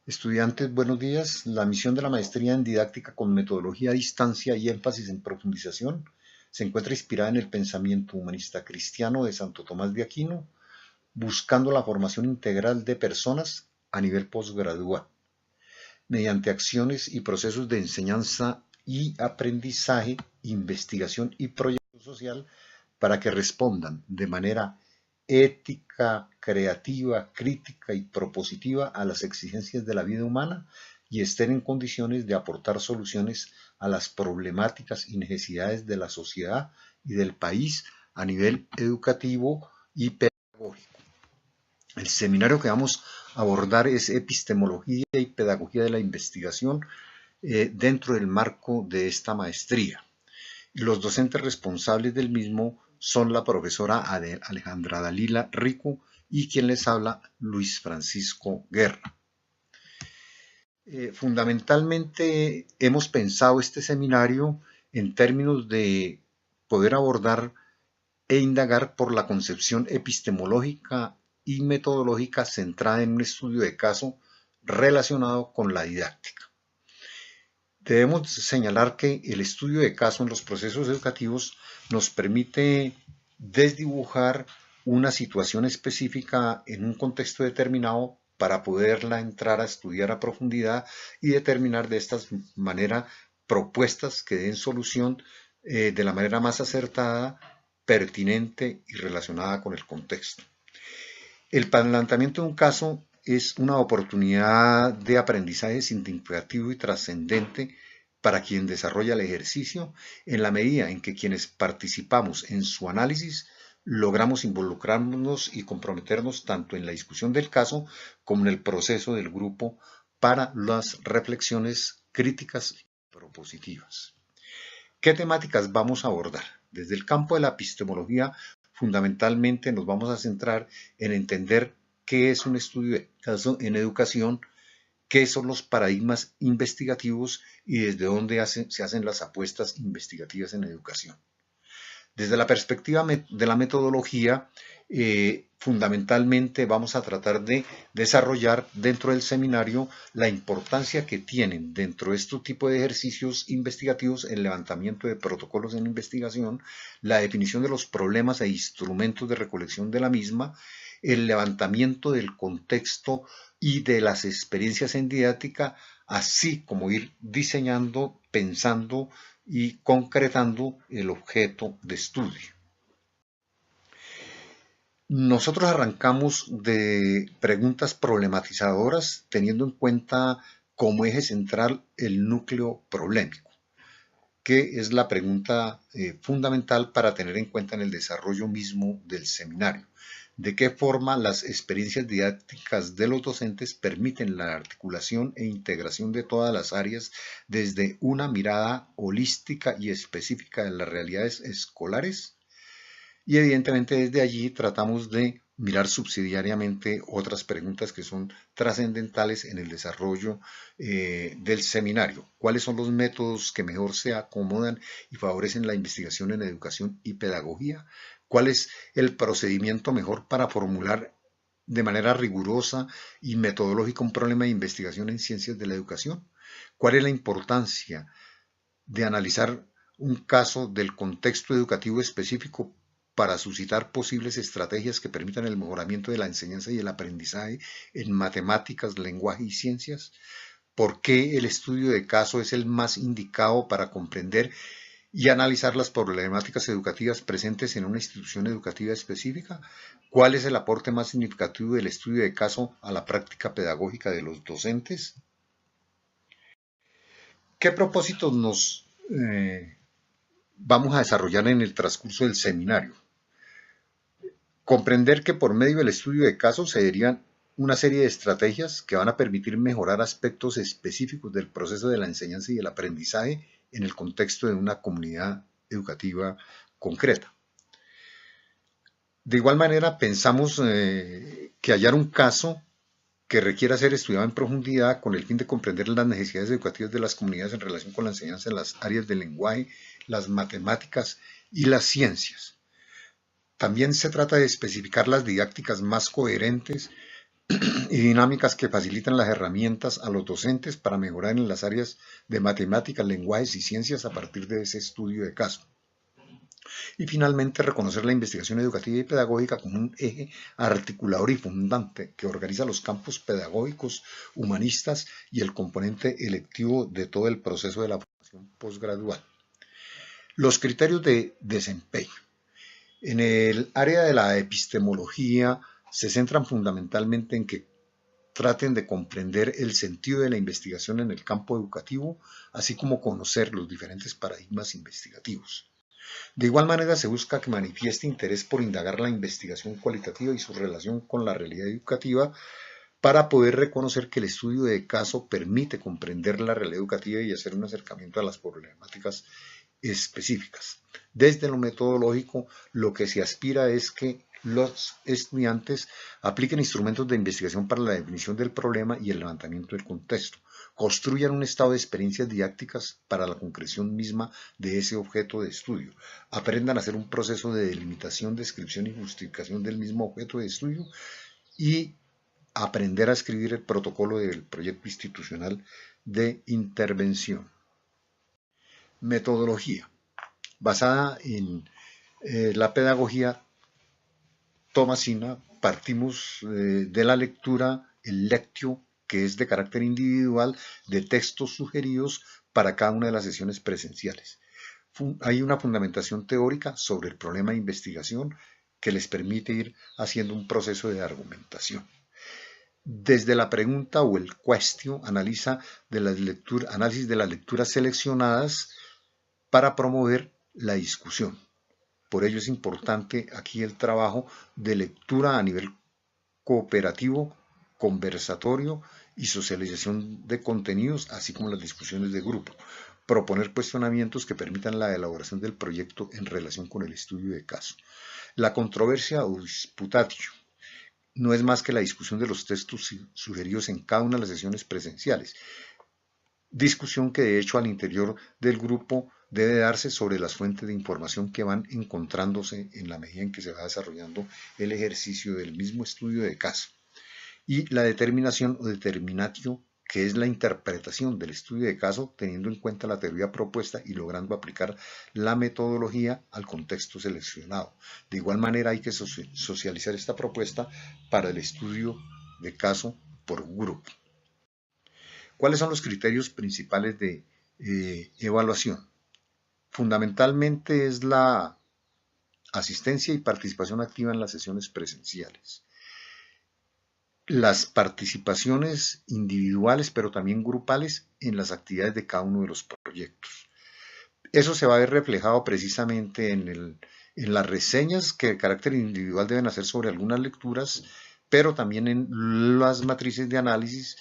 Estudiantes, buenos días. La misión de la maestría en didáctica con metodología a distancia y énfasis en profundización se encuentra inspirada en el pensamiento humanista cristiano de Santo Tomás de Aquino, buscando la formación integral de personas a nivel posgraduado, mediante acciones y procesos de enseñanza y aprendizaje, investigación y proyecto social para que respondan de manera ética, creativa, crítica y propositiva a las exigencias de la vida humana y estén en condiciones de aportar soluciones a las problemáticas y necesidades de la sociedad y del país a nivel educativo y pedagógico. El seminario que vamos a abordar es epistemología y pedagogía de la investigación dentro del marco de esta maestría. Y los docentes responsables del mismo son la profesora Alejandra Dalila Rico y quien les habla, Luis Francisco Guerra. Fundamentalmente hemos pensado este seminario en términos de poder abordar e indagar por la concepción epistemológica y metodológica centrada en un estudio de caso relacionado con la didáctica. Debemos señalar que el estudio de caso en los procesos educativos nos permite desdibujar una situación específica en un contexto determinado para poderla entrar a estudiar a profundidad y determinar de esta manera propuestas que den solución de la manera más acertada, pertinente y relacionada con el contexto. El planteamiento de un caso es una oportunidad de aprendizaje significativo y trascendente para quien desarrolla el ejercicio, en la medida en que quienes participamos en su análisis logramos involucrarnos y comprometernos tanto en la discusión del caso como en el proceso del grupo para las reflexiones críticas y propositivas. ¿Qué temáticas vamos a abordar? Desde el campo de la epistemología, fundamentalmente nos vamos a centrar en entender qué es un estudio de caso en educación, qué son los paradigmas investigativos y desde dónde se hacen las apuestas investigativas en educación. Desde la perspectiva de la metodología, fundamentalmente vamos a tratar de desarrollar dentro del seminario la importancia que tienen dentro de este tipo de ejercicios investigativos el levantamiento de protocolos en investigación, la definición de los problemas e instrumentos de recolección de la misma, el levantamiento del contexto y de las experiencias en didáctica, así como ir diseñando, pensando y concretando el objeto de estudio. Nosotros arrancamos de preguntas problematizadoras teniendo en cuenta como eje central el núcleo problemático, que es la pregunta fundamental para tener en cuenta en el desarrollo mismo del seminario. ¿De qué forma las experiencias didácticas de los docentes permiten la articulación e integración de todas las áreas desde una mirada holística y específica de las realidades escolares? Y evidentemente desde allí tratamos de mirar subsidiariamente otras preguntas que son trascendentales en el desarrollo del seminario. ¿Cuáles son los métodos que mejor se acomodan y favorecen la investigación en educación y pedagogía? ¿Cuál es el procedimiento mejor para formular de manera rigurosa y metodológica un problema de investigación en ciencias de la educación? ¿Cuál es la importancia de analizar un caso del contexto educativo específico para suscitar posibles estrategias que permitan el mejoramiento de la enseñanza y el aprendizaje en matemáticas, lenguaje y ciencias? ¿Por qué el estudio de caso es el más indicado para comprender y analizar las problemáticas educativas presentes en una institución educativa específica? ¿Cuál es el aporte más significativo del estudio de caso a la práctica pedagógica de los docentes? ¿Qué propósitos nos vamos a desarrollar en el transcurso del seminario? Comprender que por medio del estudio de casos se derivan una serie de estrategias que van a permitir mejorar aspectos específicos del proceso de la enseñanza y el aprendizaje en el contexto de una comunidad educativa concreta. De igual manera, pensamos que hallar un caso que requiera ser estudiado en profundidad con el fin de comprender las necesidades educativas de las comunidades en relación con la enseñanza en las áreas del lenguaje, las matemáticas y las ciencias. También se trata de especificar las didácticas más coherentes y dinámicas que facilitan las herramientas a los docentes para mejorar en las áreas de matemáticas, lenguajes y ciencias a partir de ese estudio de caso. Y finalmente, reconocer la investigación educativa y pedagógica como un eje articulador y fundante que organiza los campos pedagógicos, humanistas y el componente electivo de todo el proceso de la formación posgradual. Los criterios de desempeño. En el área de la epistemología se centran fundamentalmente en que traten de comprender el sentido de la investigación en el campo educativo, así como conocer los diferentes paradigmas investigativos. De igual manera, se busca que manifieste interés por indagar la investigación cualitativa y su relación con la realidad educativa para poder reconocer que el estudio de caso permite comprender la realidad educativa y hacer un acercamiento a las problemáticas específicas. Desde lo metodológico, lo que se aspira es que los estudiantes apliquen instrumentos de investigación para la definición del problema y el levantamiento del contexto, construyan un estado de experiencias didácticas para la concreción misma de ese objeto de estudio, aprendan a hacer un proceso de delimitación, descripción y justificación del mismo objeto de estudio y aprender a escribir el protocolo del proyecto institucional de intervención. Metodología. Basada en la pedagogía tomasina, partimos de la lectura, el lectio, que es de carácter individual, de textos sugeridos para cada una de las sesiones presenciales. Hay una fundamentación teórica sobre el problema de investigación que les permite ir haciendo un proceso de argumentación. Desde la pregunta o el cuestion, análisis de las lecturas seleccionadas para promover la discusión. Por ello es importante aquí el trabajo de lectura a nivel cooperativo, conversatorio y socialización de contenidos, así como las discusiones de grupo. Proponer cuestionamientos que permitan la elaboración del proyecto en relación con el estudio de caso. La controversia o disputatio no es más que la discusión de los textos sugeridos en cada una de las sesiones presenciales. Discusión que de hecho al interior del grupo debe darse sobre las fuentes de información que van encontrándose en la medida en que se va desarrollando el ejercicio del mismo estudio de caso. Y la determinación o determinatio, que es la interpretación del estudio de caso teniendo en cuenta la teoría propuesta y logrando aplicar la metodología al contexto seleccionado. De igual manera hay que socializar esta propuesta para el estudio de caso por grupo. ¿Cuáles son los criterios principales de evaluación? Fundamentalmente es la asistencia y participación activa en las sesiones presenciales. Las participaciones individuales, pero también grupales, en las actividades de cada uno de los proyectos. Eso se va a ver reflejado precisamente en las reseñas que de carácter individual deben hacer sobre algunas lecturas, pero también en las matrices de análisis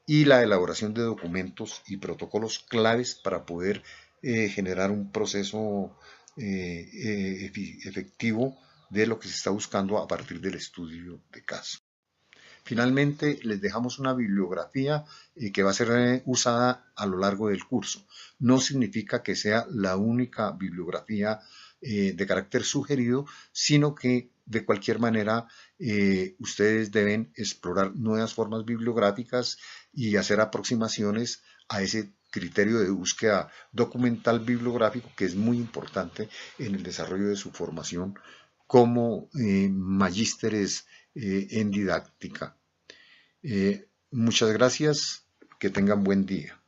y la elaboración de documentos y protocolos claves para poder generar un proceso efectivo de lo que se está buscando a partir del estudio de caso. Finalmente, les dejamos una bibliografía que va a ser usada a lo largo del curso. No significa que sea la única bibliografía de carácter sugerido, sino que de cualquier manera ustedes deben explorar nuevas formas bibliográficas y hacer aproximaciones a ese criterio de búsqueda documental bibliográfico que es muy importante en el desarrollo de su formación como magísteres en didáctica. Muchas gracias, que tengan buen día.